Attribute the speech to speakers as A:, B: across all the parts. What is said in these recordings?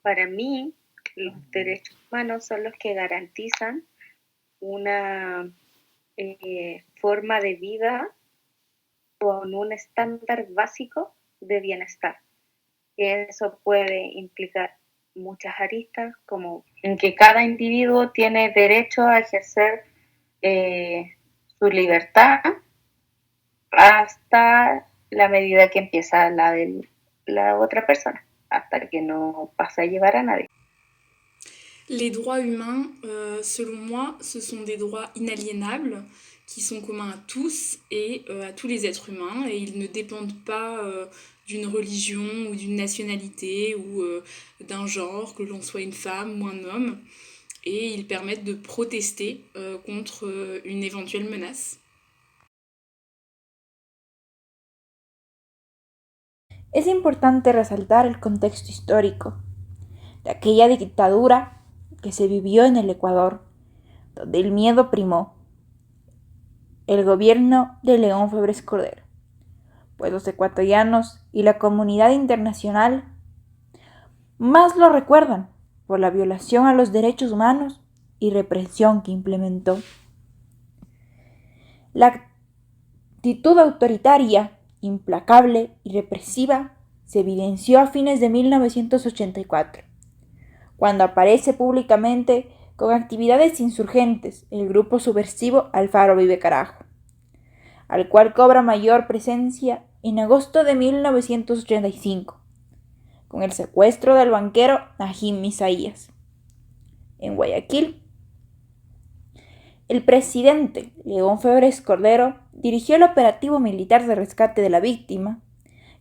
A: Para mí, los derechos humanos son los que garantizan una forma de vida con un estándar básico de bienestar. Eso puede implicar muchas aristas, como en que cada individuo tiene derecho a ejercer su libertad hasta la medida que empieza la de la otra persona, hasta que no pasa a llevar a nadie.
B: Les droits humains, selon moi, ce sont des droits inaliénables qui sont communs à tous et à tous les êtres humains et ils ne dépendent pas d'une religion ou d'une nationalité ou d'un genre, que l'on soit une femme ou un homme, et ils permettent de protester contre une éventuelle menace.
C: Es importante resaltar el contexto histórico de aquella dictadura que se vivió en el Ecuador, donde el miedo primó. El gobierno de León Febres Cordero, pues los ecuatorianos y la comunidad internacional más lo recuerdan por la violación a los derechos humanos y represión que implementó. La actitud autoritaria, implacable y represiva se evidenció a fines de 1984, cuando aparece públicamente con actividades insurgentes el grupo subversivo Alfaro Vive Carajo, al cual cobra mayor presencia en agosto de 1985, con el secuestro del banquero Najim Isaías. En Guayaquil, el presidente León Febres Cordero dirigió el operativo militar de rescate de la víctima,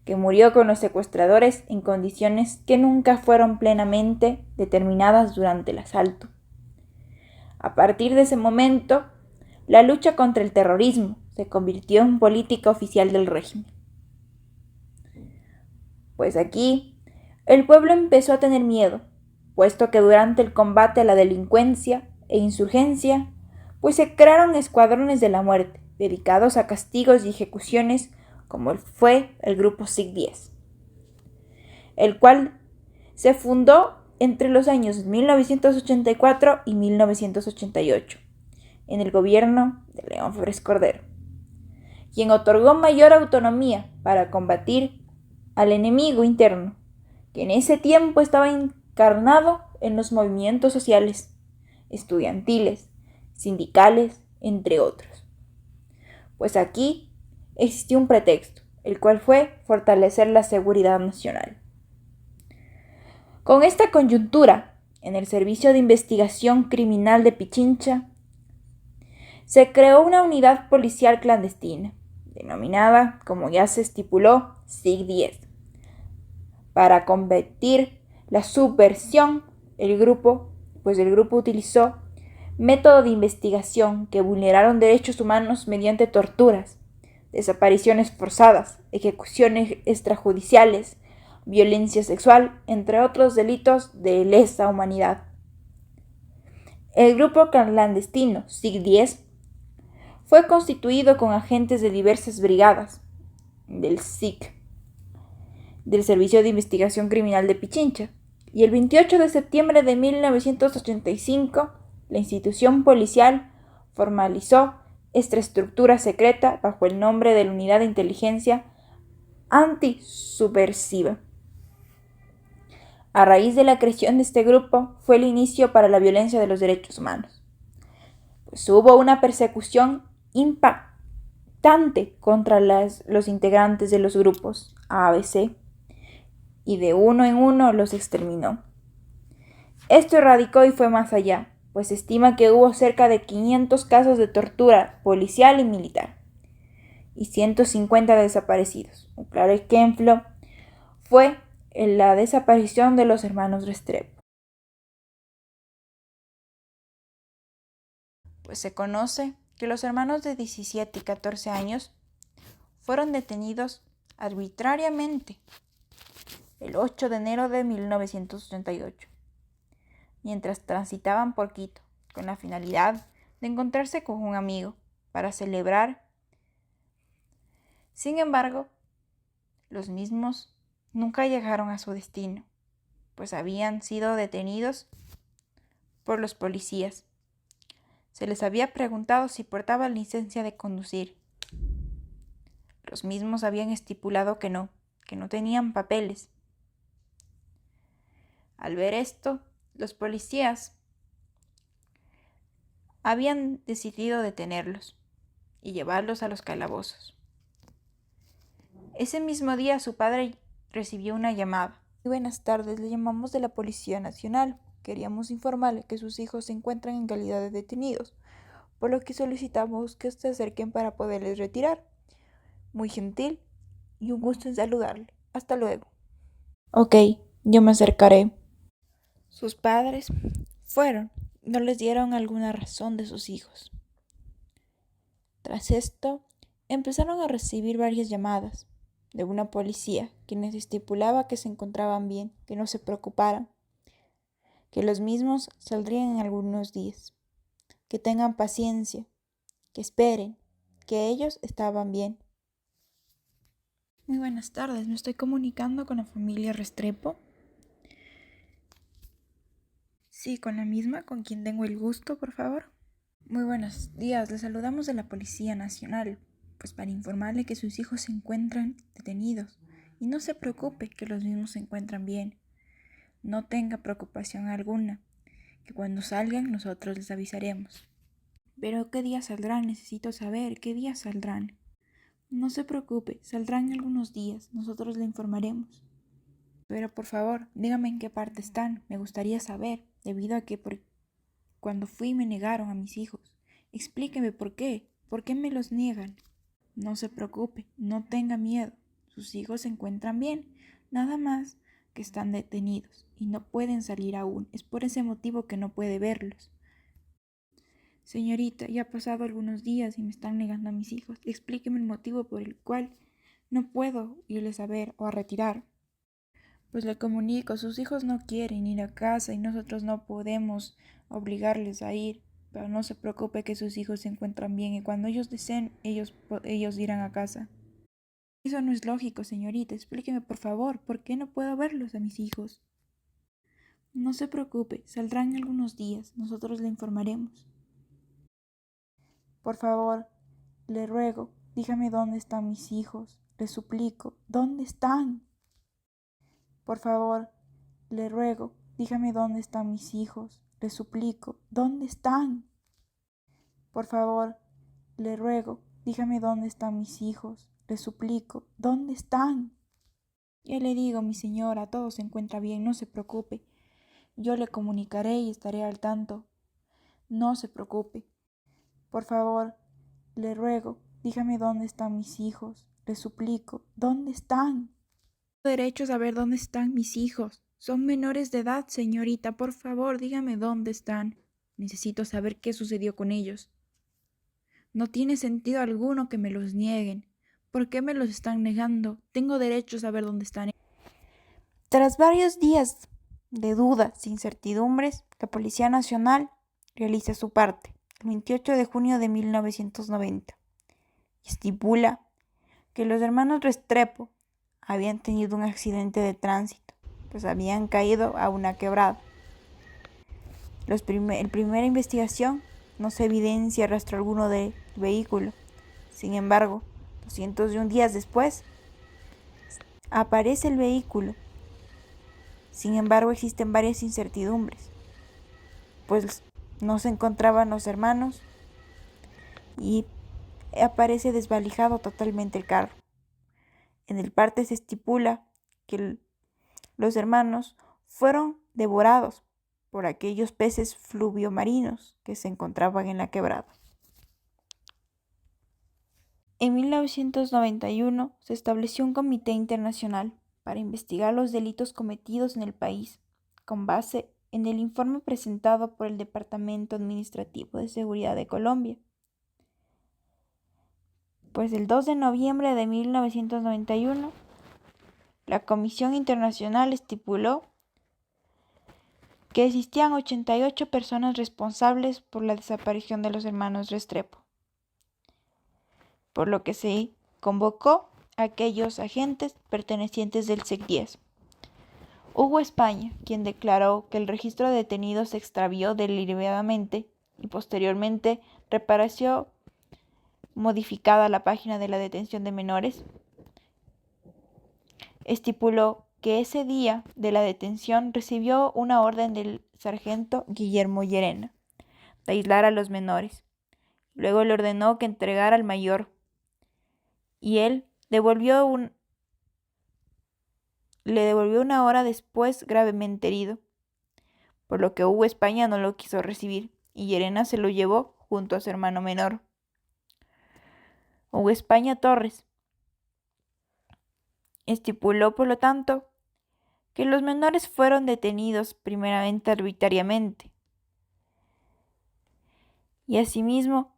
C: que murió con los secuestradores en condiciones que nunca fueron plenamente determinadas durante el asalto. A partir de ese momento, la lucha contra el terrorismo se convirtió en política oficial del régimen. Pues aquí, el pueblo empezó a tener miedo, puesto que durante el combate a la delincuencia e insurgencia, pues se crearon escuadrones de la muerte, dedicados a castigos y ejecuciones, como fue el grupo SIG-10, el cual se fundó entre los años 1984 y 1988, en el gobierno de León Febres Cordero, quien otorgó mayor autonomía para combatir al enemigo interno, que en ese tiempo estaba encarnado en los movimientos sociales, estudiantiles, sindicales, entre otros. Pues aquí existió un pretexto, el cual fue fortalecer la seguridad nacional. Con esta coyuntura, en el Servicio de Investigación Criminal de Pichincha, se creó una unidad policial clandestina, denominada, como ya se estipuló, SIG-10. Para combatir la subversión, el grupo utilizó métodos de investigación que vulneraron derechos humanos mediante torturas, desapariciones forzadas, ejecuciones extrajudiciales, violencia sexual, entre otros delitos de lesa humanidad. El grupo clandestino SIG-10 fue constituido con agentes de diversas brigadas del SIC, del Servicio de Investigación Criminal de Pichincha, y el 28 de septiembre de 1985, la institución policial formalizó esta estructura secreta bajo el nombre de la Unidad de Inteligencia Antisubversiva. A raíz de la creación de este grupo fue el inicio para la violencia de los derechos humanos, pues hubo una persecución impactante contra los integrantes de los grupos ABC, y de uno en uno los exterminó. Esto erradicó y fue más allá, pues se estima que hubo cerca de 500 casos de tortura policial y militar, y 150 desaparecidos. Un claro ejemplo fue la desaparición de los hermanos Restrepo. Pues se conoce que los hermanos de 17 y 14 años fueron detenidos arbitrariamente el 8 de enero de 1988, mientras transitaban por Quito, con la finalidad de encontrarse con un amigo para celebrar. Sin embargo, los mismos nunca llegaron a su destino, pues habían sido detenidos por los policías. Se les había preguntado si portaban licencia de conducir. Los mismos habían estipulado que no tenían papeles. Al ver esto, los policías habían decidido detenerlos y llevarlos a los calabozos. Ese mismo día su padre recibió una llamada. Muy buenas tardes, le llamamos de la Policía Nacional. Queríamos informarle que sus hijos se encuentran en calidad de detenidos, por lo que solicitamos que se acerquen para poderles retirar. Muy gentil y un gusto en saludarle. Hasta luego. Ok, yo me acercaré. Sus padres fueron, no les dieron alguna razón de sus hijos. Tras esto, empezaron a recibir varias llamadas de una policía, quienes estipulaba que se encontraban bien, que no se preocuparan, que los mismos saldrían en algunos días, que tengan paciencia, que esperen, que ellos estaban bien. Muy buenas tardes, me estoy comunicando con la familia Restrepo. Sí, con la misma, con quien tengo el gusto, por favor. Muy buenos días, les saludamos de la Policía Nacional, pues para informarle que sus hijos se encuentran detenidos. Y no se preocupe, que los mismos se encuentran bien. No tenga preocupación alguna, que cuando salgan nosotros les avisaremos. Pero ¿qué día saldrán? Necesito saber, ¿qué día saldrán? No se preocupe, saldrán algunos días, nosotros le informaremos. Pero por favor, dígame en qué parte están, me gustaría saber, debido a que cuando fui me negaron a mis hijos. Explíqueme por qué me los niegan. No se preocupe, no tenga miedo, sus hijos se encuentran bien, nada más que están detenidos y no pueden salir aún, es por ese motivo que no puede verlos. Señorita, ya ha pasado algunos días y me están negando a mis hijos. Explíqueme el motivo por el cual no puedo irles a ver o a retirar. Pues le comunico, sus hijos no quieren ir a casa y nosotros no podemos obligarles a ir. Pero no se preocupe, que sus hijos se encuentran bien y cuando ellos deseen, ellos irán a casa. Eso no es lógico, señorita. Explíqueme, por favor, ¿por qué no puedo verlos a mis hijos? No se preocupe, saldrán algunos días. Nosotros le informaremos. Por favor, le ruego, dígame dónde están mis hijos. Le suplico, ¿dónde están? Por favor, le ruego, dígame dónde están mis hijos. Le suplico, ¿dónde están? Por favor, le ruego, dígame dónde están mis hijos. Le suplico, ¿dónde están? Ya le digo, mi señora, todo se encuentra bien, no se preocupe. Yo le comunicaré y estaré al tanto. No se preocupe. Por favor, le ruego, dígame dónde están mis hijos. Le suplico, ¿dónde están? Tengo derecho a saber dónde están mis hijos. Son menores de edad, señorita. Por favor, dígame dónde están. Necesito saber qué sucedió con ellos. No tiene sentido alguno que me los nieguen. ¿Por qué me los están negando? Tengo derecho a saber dónde están. Tras varios días de dudas e incertidumbres, la Policía Nacional realiza su parte, el 28 de junio de 1990, y estipula que los hermanos Restrepo habían tenido un accidente de tránsito, pues habían caído a una quebrada. En primera investigación no se evidencia rastro alguno del vehículo. Sin embargo, 201 días después, aparece el vehículo. Sin embargo, existen varias incertidumbres, pues no se encontraban los hermanos y aparece desvalijado totalmente el carro. En el parte se estipula que los hermanos fueron devorados por aquellos peces fluviomarinos que se encontraban en la quebrada. En 1991 se estableció un comité internacional para investigar los delitos cometidos en el país, con base en el informe presentado por el Departamento Administrativo de Seguridad de Colombia. Pues el 2 de noviembre de 1991, la Comisión Internacional estipuló que existían 88 personas responsables por la desaparición de los hermanos Restrepo, por lo que se convocó a aquellos agentes pertenecientes del SEC-10, Hugo España, quien declaró que el registro de detenidos se extravió deliberadamente y posteriormente repareció modificada la página de la detención de menores, estipuló que ese día de la detención recibió una orden del sargento Guillermo Llerena de aislar a los menores. Luego le ordenó que entregara al mayor y él le devolvió una hora después gravemente herido, por lo que Hugo España no lo quiso recibir y Llerena se lo llevó junto a su hermano menor. Hugo España Torres estipuló, por lo tanto, que los menores fueron detenidos primeramente arbitrariamente y asimismo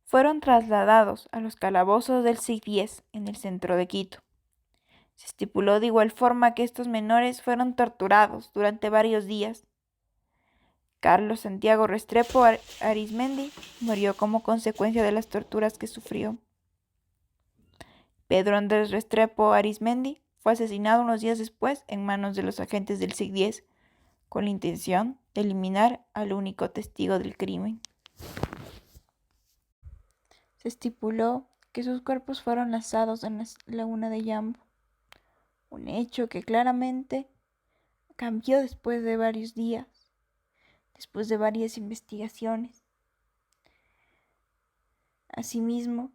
C: fueron trasladados a los calabozos del SIC-10 en el centro de Quito. Se estipuló de igual forma que estos menores fueron torturados durante varios días. Carlos Santiago Restrepo Arizmendi murió como consecuencia de las torturas que sufrió. Pedro Andrés Restrepo Arizmendi fue asesinado unos días después en manos de los agentes del SIC-10 con la intención de eliminar al único testigo del crimen. Se estipuló que sus cuerpos fueron lanzados en la laguna de Yambo, un hecho que claramente cambió después de varios días, después de varias investigaciones. Asimismo,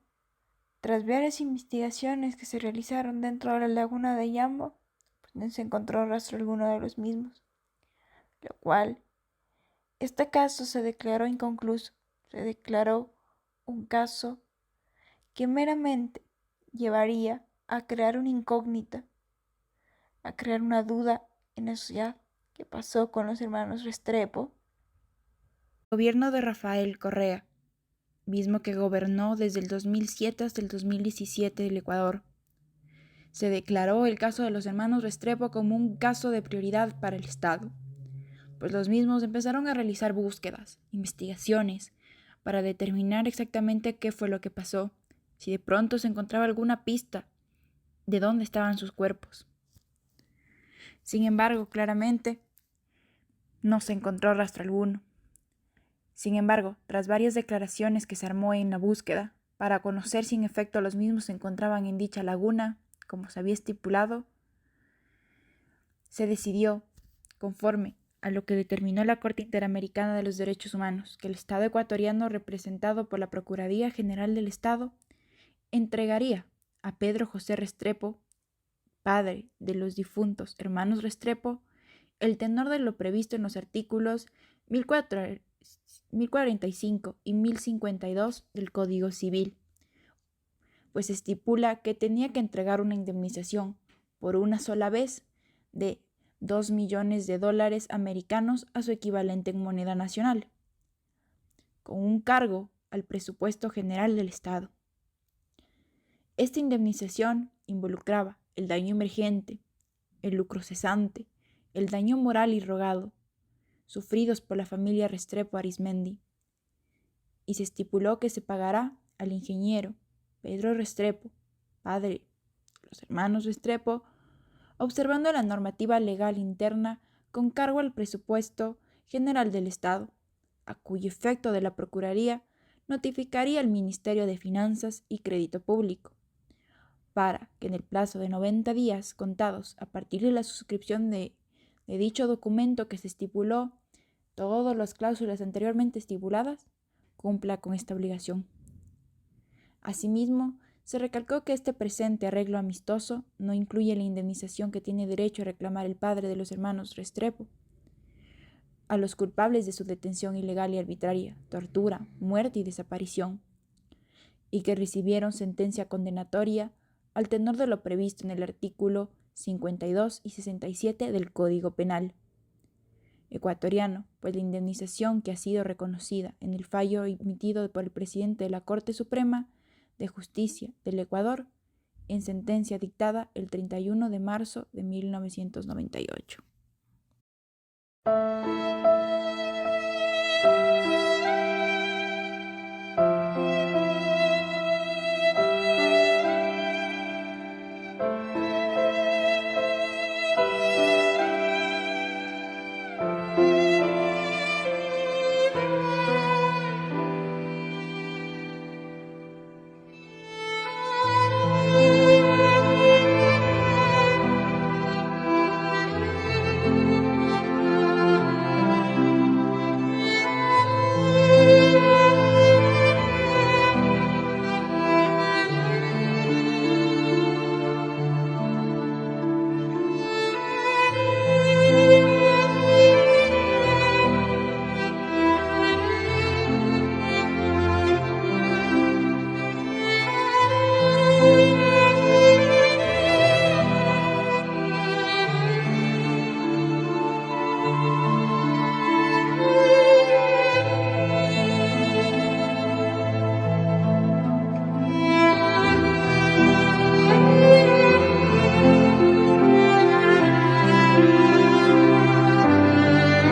C: tras varias investigaciones que se realizaron dentro de la laguna de Yambo, pues no se encontró rastro alguno de los mismos, lo cual este caso se declaró inconcluso. Se declaró un caso que meramente llevaría a crear una incógnita, a crear una duda en la sociedad. ¿Qué pasó con los hermanos Restrepo? El gobierno de Rafael Correa, mismo que gobernó desde el 2007 hasta el 2017 del Ecuador, se declaró el caso de los hermanos Restrepo como un caso de prioridad para el Estado, pues los mismos empezaron a realizar búsquedas, investigaciones, para determinar exactamente qué fue lo que pasó, si de pronto se encontraba alguna pista de dónde estaban sus cuerpos. Sin embargo, claramente, no se encontró rastro alguno. Sin embargo, tras varias declaraciones que se armó en la búsqueda, para conocer si en efecto los mismos se encontraban en dicha laguna, como se había estipulado, se decidió, conforme a lo que determinó la Corte Interamericana de los Derechos Humanos, que el Estado ecuatoriano, representado por la Procuraduría General del Estado, entregaría a Pedro José Restrepo, padre de los difuntos hermanos Restrepo, el tenor de lo previsto en los artículos 1045 y 1052 del Código Civil, pues estipula que tenía que entregar una indemnización por una sola vez de $2 millones americanos a su equivalente en moneda nacional, con un cargo al presupuesto general del Estado. Esta indemnización involucraba el daño emergente, el lucro cesante, el daño moral y rogado, sufridos por la familia Restrepo Arizmendi, y se estipuló que se pagará al ingeniero Pedro Restrepo, padre de los hermanos Restrepo, observando la normativa legal interna con cargo al presupuesto general del Estado, a cuyo efecto de la Procuraduría notificaría al Ministerio de Finanzas y Crédito Público, para que en el plazo de 90 días contados a partir de la suscripción de dicho documento que se estipuló, todas las cláusulas anteriormente estipuladas, cumpla con esta obligación. Asimismo, se recalcó que este presente arreglo amistoso no incluye la indemnización que tiene derecho a reclamar el padre de los hermanos Restrepo a los culpables de su detención ilegal y arbitraria, tortura, muerte y desaparición, y que recibieron sentencia condenatoria al tenor de lo previsto en el artículo 52 y 67 del Código Penal ecuatoriano, pues la indemnización que ha sido reconocida en el fallo emitido por el presidente de la Corte Suprema de Justicia del Ecuador en sentencia dictada el 31 de marzo de 1998.